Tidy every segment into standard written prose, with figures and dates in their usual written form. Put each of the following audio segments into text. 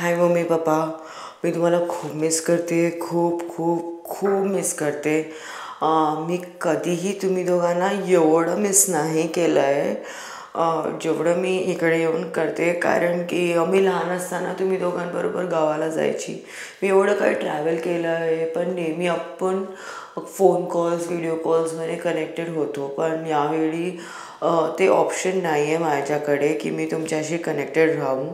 हाय mummy papa, मी तुम्हाला खूप miss करते, खूप खूप खूप मिस करते. मी कधीही तुम्ही दोघांना एवढं मिस नाही केलं आहे जेवढं मी इकडे येऊन करते. कारण की मी लहान असताना तुम्ही दोघांबरोबर गावाला जायची. मी एवढं काही ट्रॅव्हल केलं आहे, पण नेहमी आपण फोन कॉल्स व्हिडिओ कॉल्समध्ये कनेक्टेड होतो. पण यावेळी ते ऑप्शन नाही आहे माझ्याकडे की मी तुमच्याशी कनेक्टेड राहू.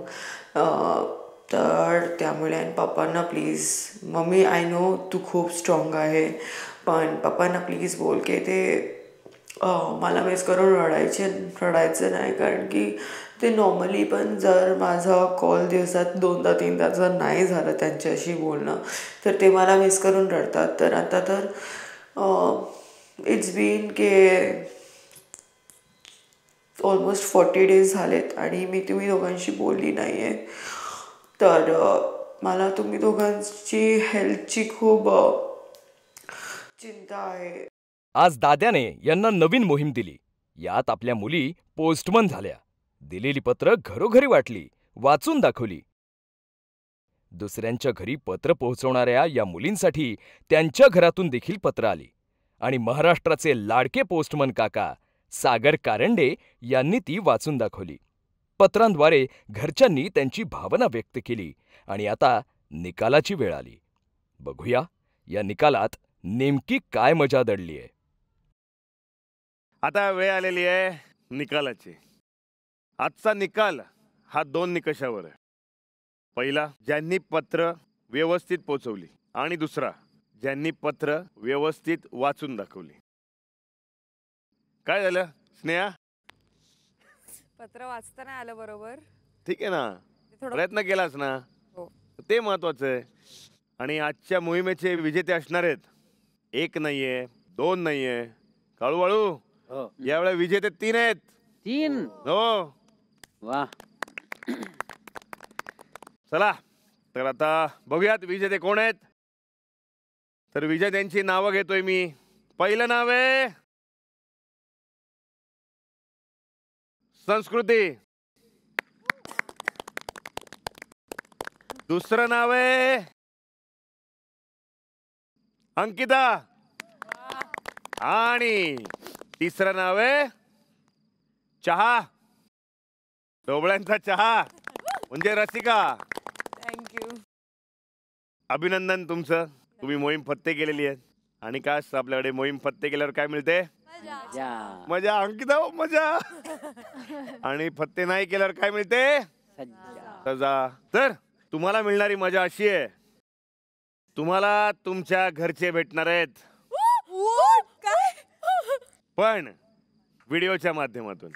तर त्यामुळे आणि पप्पांना प्लीज, मम्मी आय नो तू खूप स्ट्रॉंग आहे, पण पप्पांना प्लीज बोल की ते मला मिस करून रडायचं नाही. कारण की ते नॉर्मली पण जर माझा कॉल दिवसात 2दा-3दा जर नाही झालं त्यांच्याशी बोलणं, तर ते मला मिस करून रडतात. तर आता तर इट्स बीन के ऑलमोस्ट 40 डेज झालेत आणि मी तुम्ही दोघांशी बोलली नाही आहे. तर मला तुम्ही दोघांची हेल्थची खूप चिंता आहे. आज दाद्याने यांना नवीन मोहीम दिली. यात आपल्या मुली पोस्टमन झाल्या. दिलेली पत्र घरोघरी वाटली, वाचून दाखवली. दुसऱ्यांच्या घरी पत्र पोहोचवणाऱ्या या मुलींसाठी त्यांच्या घरातून देखील पत्र आली. आणि महाराष्ट्राचे लाडके पोस्टमन काका सागर कारंडे यांनी ती वाचून दाखवली. पत्रांद्वारे घरच्यांनी त्यांची भावना व्यक्त केली. आणि आता निकालाची वेळ आली. बघूया या निकालात नेमकी काय मजा दडलीय. आता वेळ आलेली आहे निकालाची. आजचा निकाल हा 2 निकषावर आहे. पहिला, ज्यांनी पत्र व्यवस्थित पोचवली, आणि दुसरा, ज्यांनी पत्र व्यवस्थित वाचून दाखवली. काय झालं स्नेहा? पत्र वाचता नाही आलं बरोबर. ठीक आहे ना, प्रयत्न केलास ना, ते महत्वाचं आहे. आणि आजच्या मोहिमेचे विजेते असणार आहेत 1 नाहीये, 2 नाहीये, काळूवाळू यावेळेला विजेते 3 आहेत. 3? हो. वा. चला तर आता बघूयात विजेते कोण आहेत. तर विजेत्यांची नावं घेतोय मी. पहिलं नाव आहे संस्कृती. दुसरं नाव आहे अंकिता. आणि तिसरं नाव आहे चहा. ढोबळ्यांचा चहा म्हणजे रसिका. थँक्यू. अभिनंदन तुमचं. तुम्ही मोहीम फत्ते केलेली आहे. आणि काय असतं आपल्याकडे मोहीम फत्ते केल्यावर काय मिळते? मजा. अंकिता मजा. आणि फत्ते नाही केल्यावर काय मिळते? सजा. तर तुम्हाला मिळणारी मजा अशी आहे, तुम्हाला तुमच्या घरचे भेटणार आहेत, पण व्हिडिओच्या माध्यमातून.